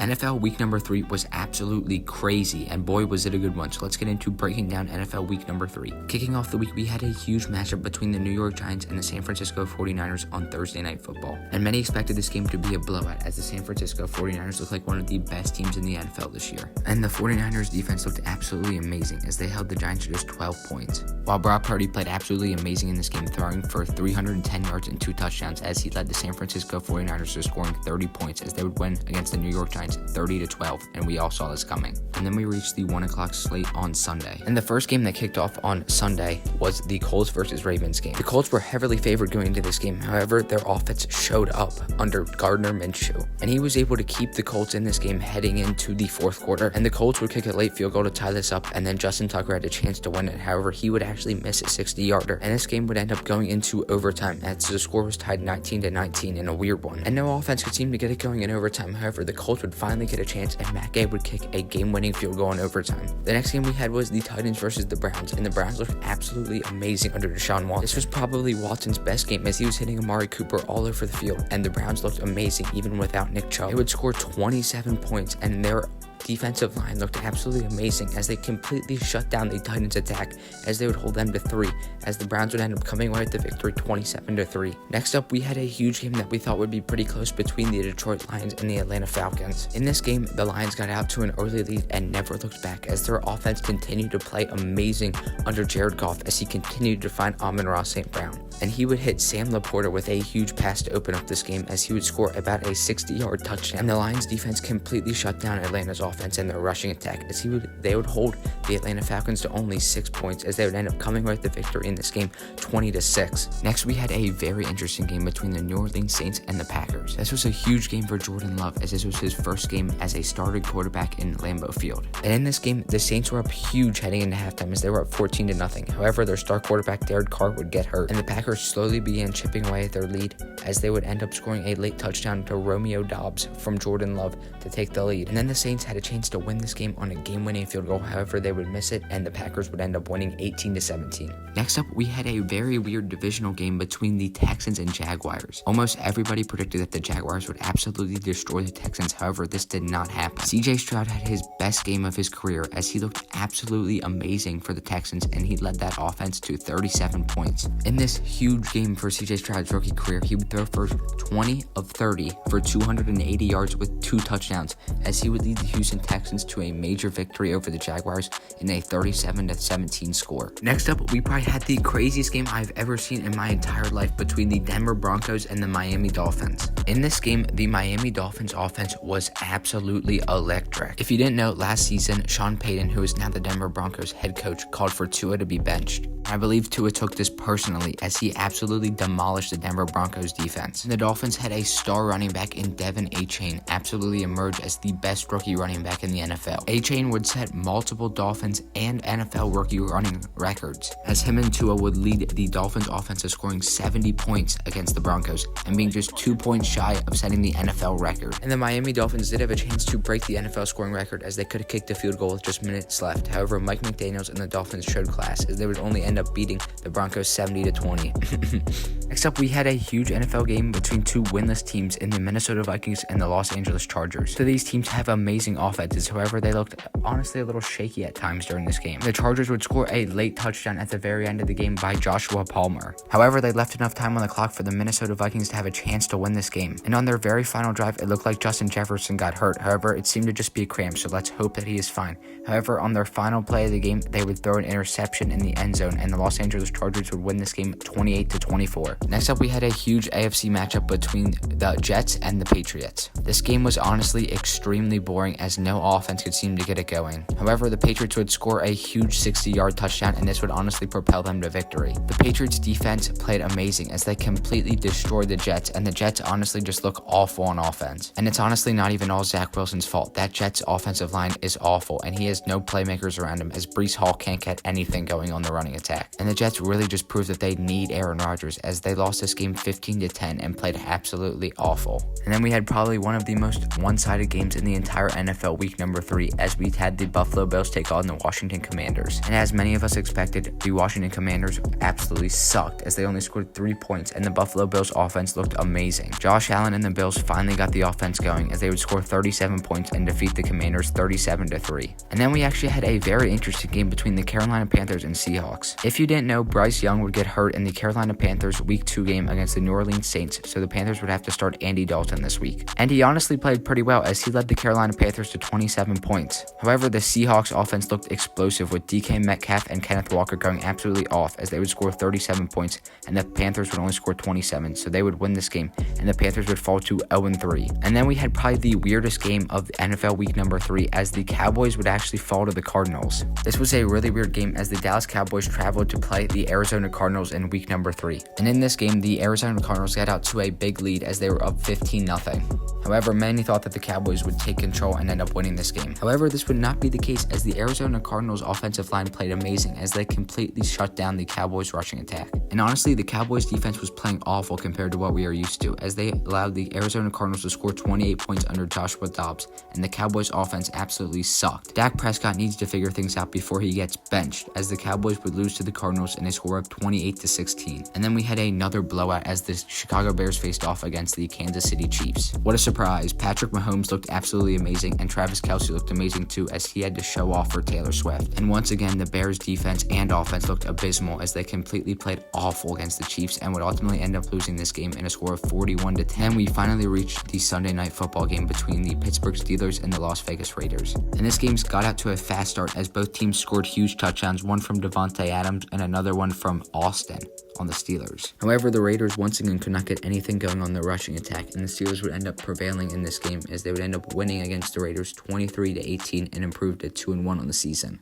NFL week number 3 was absolutely crazy, and boy was it a good one. So let's get into breaking down NFL week number 3. Kicking off the week, we had a huge matchup between the New York Giants and the San Francisco 49ers on Thursday Night Football. And many expected this game to be a blowout, as the San Francisco 49ers look like one of the best teams in the NFL this year. And the 49ers defense looked absolutely amazing, as they held the Giants to just 12 points. While Brock Purdy played absolutely amazing in this game, throwing for 310 yards and 2 touchdowns, as he led the San Francisco 49ers to scoring 30 points, as they would win against the New York Giants 30-12, and we all saw this coming. And then we reached the 1 o'clock slate on Sunday. And the first game that kicked off on Sunday was the Colts versus Ravens game. The Colts were heavily favored going into this game. However, their offense showed up under Gardner Minshew, and he was able to keep the Colts in this game heading into the fourth quarter. And the Colts would kick a late field goal to tie this up, and then Justin Tucker had a chance to win it. However, he would actually miss a 60-yarder, and this game would end up going into overtime, as the score was tied 19-19 in a weird one. And no offense could seem to get it going in overtime. However, the Colts would finally get a chance, and Matt Gay would kick a game-winning field goal in overtime. The next game we had was the Titans versus the Browns, and the Browns looked absolutely amazing under Deshaun Watson. This was probably Watson's best game, as he was hitting Amari Cooper all over the field, and the Browns looked amazing even without Nick Chubb. They would score 27 points, and their defensive line looked absolutely amazing, as they completely shut down the Titans attack, as they would hold them to 3, as the Browns would end up coming away with the victory 27-3. Next up, we had a huge game that we thought would be pretty close between the Detroit Lions and the Atlanta Falcons. In this game, the Lions got out to an early lead and never looked back, as their offense continued to play amazing under Jared Goff, as he continued to find Amon-Ra St. Brown. And he would hit Sam Laporta with a huge pass to open up this game, as he would score about a 60-yard touchdown. And the Lions defense completely shut down Atlanta's offense and their rushing attack, as they would hold the Atlanta Falcons to only 6 points, as they would end up coming with the victory in this game 20-6. Next, we had a very interesting game between the New Orleans Saints and the Packers. This was a huge game for Jordan Love, as this was his first game as a starting quarterback in Lambeau Field. And in this game, the Saints were up huge heading into halftime, as they were up 14-0. However, their star quarterback Derek Carr would get hurt, and the Packers slowly began chipping away at their lead, as they would end up scoring a late touchdown to Romeo Doubs from Jordan Love to take the lead. And then the Saints had a chance to win this game on a game-winning field goal. However, they would miss it, and the Packers would end up winning 18-17. Next up, we had a very weird divisional game between the Texans and Jaguars. Almost everybody predicted that the Jaguars would absolutely destroy the Texans. However, this did not happen. CJ Stroud had his best game of his career, as he looked absolutely amazing for the Texans, and he led that offense to 37 points. In this huge game for CJ Stroud's rookie career, he would throw for 20 of 30 for 280 yards with 2 touchdowns, as he would lead the Houston Texans to a major victory over the Jaguars in a 37-17 score. Next up, we probably had the craziest game I've ever seen in my entire life between the Denver Broncos and the Miami Dolphins. In this game, the Miami Dolphins offense was absolutely electric. If you didn't know, last season, Sean Payton, who is now the Denver Broncos head coach, called for Tua to be benched. I believe Tua took this personally, as he absolutely demolished the Denver Broncos defense. The Dolphins had a star running back in Devin Achane absolutely emerge as the best rookie running back in the NFL. Achane would set multiple Dolphins and NFL rookie running records, as him and Tua would lead the Dolphins offense to scoring 70 points against the Broncos, and being just 2 points shy of setting the NFL record. And the Miami Dolphins did have a chance to break the NFL scoring record, as they could have kicked a field goal with just minutes left. However, Mike McDaniels and the Dolphins showed class, as they would only end up beating the Broncos 70-20. Next up, we had a huge NFL game between 2 winless teams in the Minnesota Vikings and the Los Angeles Chargers. So these teams have amazing offenses. However, they looked honestly a little shaky at times during this game. The Chargers would score a late touchdown at the very end of the game by Joshua Palmer. However, they left enough time on the clock for the Minnesota Vikings to have a chance to win this game. And on their very final drive, it looked like Justin Jefferson got hurt. However, it seemed to just be a cramp, so let's hope that he is fine. However, on their final play of the game, they would throw an interception in the end zone, and the Los Angeles Chargers would win this game 28-24. Next up, we had a huge AFC matchup between the Jets and the Patriots. This game was honestly extremely boring, as no offense could seem to get it going. However, the Patriots would score a huge 60-yard touchdown, and this would honestly propel them to victory. The Patriots defense played amazing, as they completely destroyed the Jets, and the Jets honestly just look awful on offense. And it's honestly not even all Zach Wilson's fault. That Jets offensive line is awful, and he has no playmakers around him, as Breece Hall can't get anything going on the running attack. And the Jets really just proved that they need Aaron Rodgers, as they lost this game 15-10 and played absolutely awful. And then we had probably one of the most one-sided games in the entire NFL NFL week number 3 as we had the Buffalo Bills take on the Washington Commanders. And as many of us expected, the Washington Commanders absolutely sucked as they only scored 3 points and the Buffalo Bills offense looked amazing. Josh Allen and the Bills finally got the offense going as they would score 37 points and defeat the Commanders 37-3. And then we actually had a very interesting game between the Carolina Panthers and Seahawks. If you didn't know, Bryce Young would get hurt in the Carolina Panthers week 2 game against the New Orleans Saints, so the Panthers would have to start Andy Dalton this week. And he honestly played pretty well as he led the Carolina Panthers to 27 points. However, the Seahawks offense looked explosive with DK Metcalf and Kenneth Walker going absolutely off as they would score 37 points and the Panthers would only score 27, so they would win this game and the Panthers would fall to 0-3. And then we had probably the weirdest game of NFL week number 3 as the Cowboys would actually fall to the Cardinals. This was a really weird game as the Dallas Cowboys traveled to play the Arizona Cardinals in week number 3. And in this game, the Arizona Cardinals got out to a big lead as they were up 15-0. However, many thought that the Cowboys would take control and end up winning this game. However, this would not be the case as the Arizona Cardinals offensive line played amazing as they completely shut down the Cowboys rushing attack. And honestly, the Cowboys defense was playing awful compared to what we are used to as they allowed the Arizona Cardinals to score 28 points under Joshua Dobbs and the Cowboys offense absolutely sucked. Dak Prescott needs to figure things out before he gets benched as the Cowboys would lose to the Cardinals in a score of 28-16. And then we had another blowout as the Chicago Bears faced off against the Kansas City Chiefs. What a surprise. Patrick Mahomes looked absolutely amazing and Travis Kelce looked amazing too as he had to show off for Taylor Swift. And once again, the Bears defense and offense looked abysmal as they completely played awful against the Chiefs and would ultimately end up losing this game in a score of 41-10. We finally reached the Sunday night football game between the Pittsburgh Steelers and the Las Vegas Raiders. And this game got out to a fast start as both teams scored huge touchdowns, one from Devontae Adams and another one from Austin on the Steelers. However, the Raiders once again could not get anything going on their rushing attack, and the Steelers would end up prevailing in this game as they would end up winning against the Raiders 23-18 and improved to 2-1 on the season.